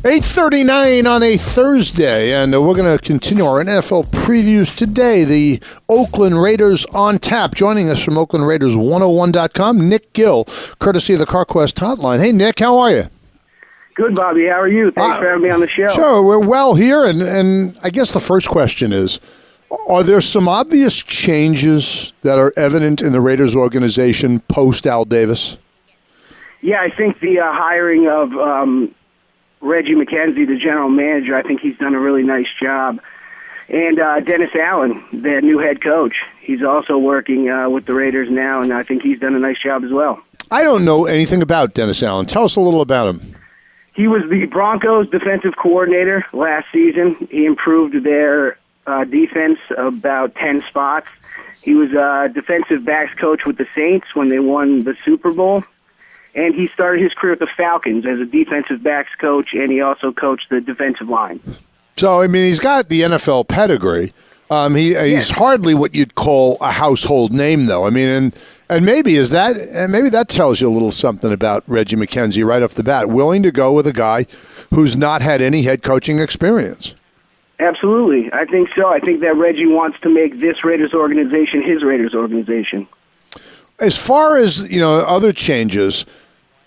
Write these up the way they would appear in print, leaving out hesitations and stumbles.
8:39 on a Thursday, and we're going to continue our NFL previews today. The Oakland Raiders on tap. Joining us from OaklandRaiders101.com, Nick Gill, courtesy of the CarQuest hotline. Hey, Nick, how are you? Good, Bobby. How are you? Thanks for having me on the show. Sure, we're well here, and I guess the first question is, are there some obvious changes that are evident in the Raiders organization post Al Davis? Yeah, I think the hiring of Reggie McKenzie, the general manager, I think he's done a really nice job. And Dennis Allen, the new head coach, he's also working with the Raiders now, and I think he's done a nice job as well. I don't know anything about Dennis Allen. Tell us a little about him. He was the Broncos defensive coordinator last season. He improved their defense about 10 spots. He was defensive backs coach with the Saints when they won the Super Bowl. And he started his career with the Falcons as a defensive backs coach, and he also coached the defensive line. So, I mean, he's got the NFL pedigree. He's hardly what you'd call a household name, though. I mean, and maybe that tells you a little something about Reggie McKenzie right off the bat, willing to go with a guy who's not had any head coaching experience. Absolutely. I think so. I think that Reggie wants to make this Raiders organization his Raiders organization. As far as, other changes,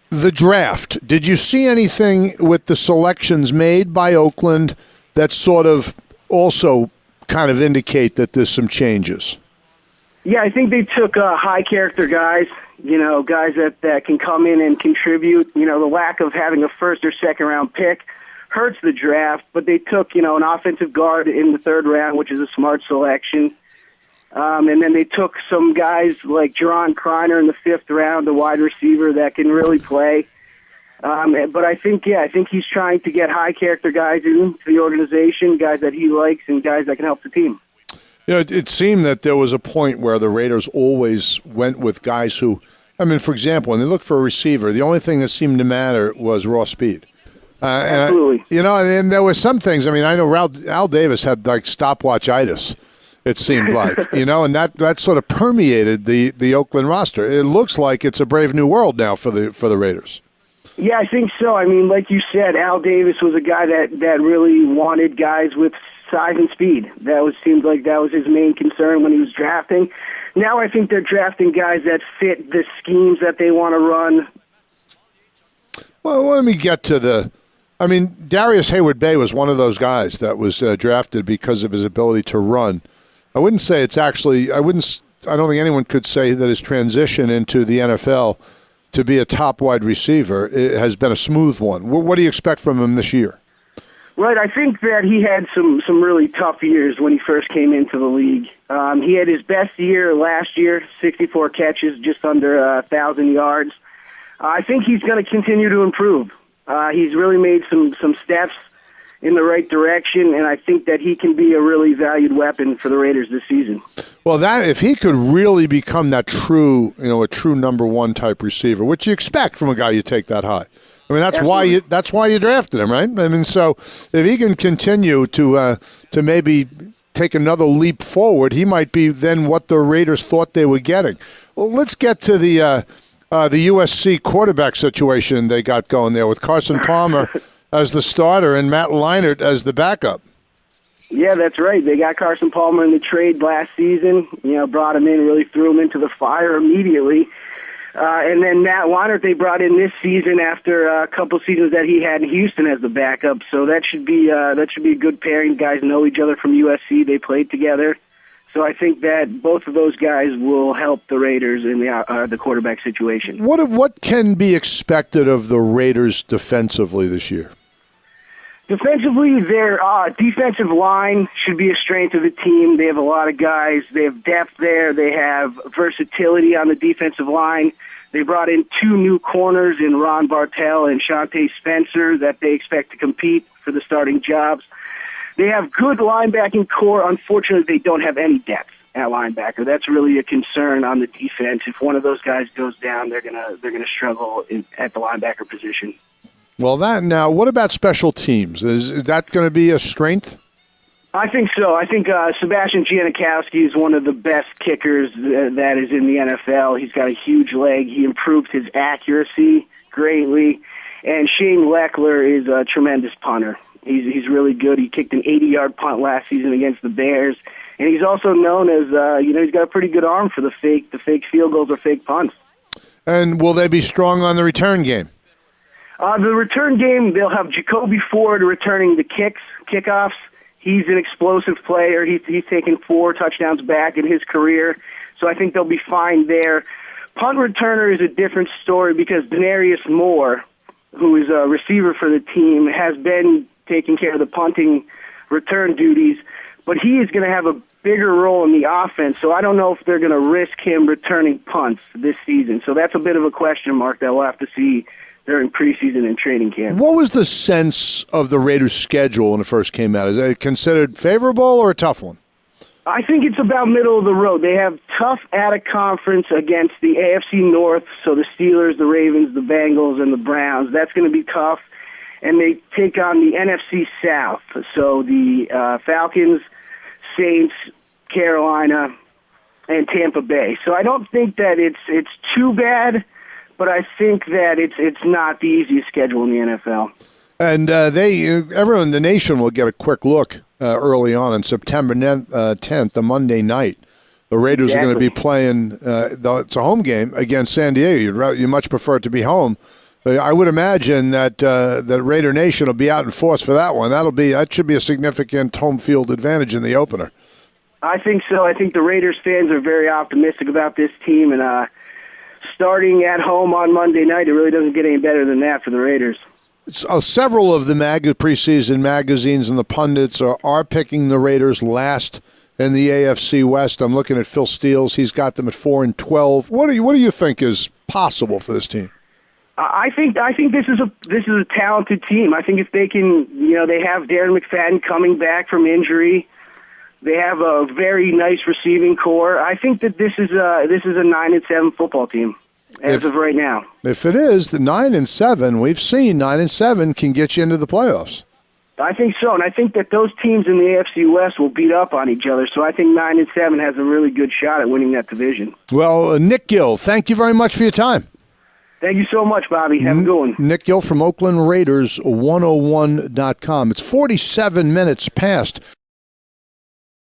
the draft, did you see anything with the selections made by Oakland that sort of also kind of indicate that there's some changes? Yeah, I think they took high-character guys, guys that can come in and contribute. The lack of having a first- or second-round pick hurts the draft, but they took, an offensive guard in the third round, which is a smart selection. And then they took some guys like Jerron Kreiner in the fifth round, a wide receiver that can really play. But I think he's trying to get high-character guys into the organization, guys that he likes and guys that can help the team. It seemed that there was a point where the Raiders always went with guys who, for example, when they looked for a receiver, the only thing that seemed to matter was raw speed. Absolutely. And there were some things. I know Al Davis had like stopwatchitis. It seemed like, and that sort of permeated the Oakland roster. It looks like it's a brave new world now for the Raiders. Yeah, I think so. Like you said, Al Davis was a guy that really wanted guys with size and speed. Seemed like that was his main concern when he was drafting. Now I think they're drafting guys that fit the schemes that they want to run. Well, let me get to Darius Hayward-Bay was one of those guys that was drafted because of his ability to run. I wouldn't say it's actually. I don't think anyone could say that his transition into the NFL to be a top wide receiver has been a smooth one. What do you expect from him this year? Right, I think that he had some really tough years when he first came into the league. He had his best year last year, 64 catches, just under 1,000 yards. I think he's going to continue to improve. He's really made some steps in the right direction, and I think that he can be a really valued weapon for the Raiders this season. Well, if he could really become that true, a true number one type receiver, which you expect from a guy you take that high. That's why you drafted him, right? So if he can continue to maybe take another leap forward, he might be then what the Raiders thought they were getting. Well, let's get to the USC quarterback situation they got going there with Carson Palmer as the starter and Matt Leinart as the backup. Yeah, that's right. They got Carson Palmer in the trade last season. Brought him in, really threw him into the fire immediately. And then Matt Leinart they brought in this season after a couple seasons that he had in Houston as the backup. So that should be a good pairing. Guys know each other from USC. They played together. So I think that both of those guys will help the Raiders in the quarterback situation. What can be expected of the Raiders defensively this year? Defensively, their defensive line should be a strength of the team. They have a lot of guys. They have depth there. They have versatility on the defensive line. They brought in two new corners in Ron Bartel and Shante Spencer that they expect to compete for the starting jobs. They have good linebacking core. Unfortunately, they don't have any depth at linebacker. That's really a concern on the defense. If one of those guys goes down, they're gonna struggle at the linebacker position. Well, what about special teams? Is that going to be a strength? I think so. I think Sebastian Janikowski is one of the best kickers that is in the NFL. He's got a huge leg. He improved his accuracy greatly. And Shane Leckler is a tremendous punter. He's really good. He kicked an 80-yard punt last season against the Bears, and he's also known as he's got a pretty good arm for the fake field goals or fake punts. And will they be strong on the return game? The return game, they'll have Jacoby Ford returning the kickoffs. He's an explosive player. He's taken 4 touchdowns back in his career, so I think they'll be fine there. Punt returner is a different story because Denarius Moore, who is a receiver for the team, has been taking care of the punting return duties, but he is going to have a bigger role in the offense, so I don't know if they're going to risk him returning punts this season. So that's a bit of a question mark that we'll have to see during preseason and training camp. What was the sense of the Raiders' schedule when it first came out? Is it considered favorable or a tough one? I think it's about middle of the road. They have tough out-of-conference against the AFC North, so the Steelers, the Ravens, the Bengals, and the Browns. That's going to be tough. And they take on the NFC South, so the Falcons, Saints, Carolina, and Tampa Bay. So I don't think that it's too bad, but I think that it's not the easiest schedule in the NFL. And everyone in the nation will get a quick look early on September 10th, the Monday night. The Raiders are going to be playing, it's a home game against San Diego. You much prefer it to be home. But I would imagine that Raider Nation will be out in force for that one. That should be a significant home field advantage in the opener. I think so. I think the Raiders fans are very optimistic about this team, and starting at home on Monday night, it really doesn't get any better than that for the Raiders. Several of the preseason magazines and the pundits are picking the Raiders last in the AFC West. I'm looking at Phil Steele's. He's got them at 4-12. What do you think is possible for this team? I think this is a talented team. I think if they can, they have Darren McFadden coming back from injury. They have a very nice receiving core. I think that this is a 9-7 football team as of right now. If it is the 9-7, we've seen 9-7 can get you into the playoffs. I think so, and I think that those teams in the AFC West will beat up on each other. So I think 9-7 has a really good shot at winning that division. Well, Nick Gill, thank you very much for your time. Thank you so much, Bobby. Have a good one. Nick Gill from Oakland Raiders 101.com. It's 47 minutes past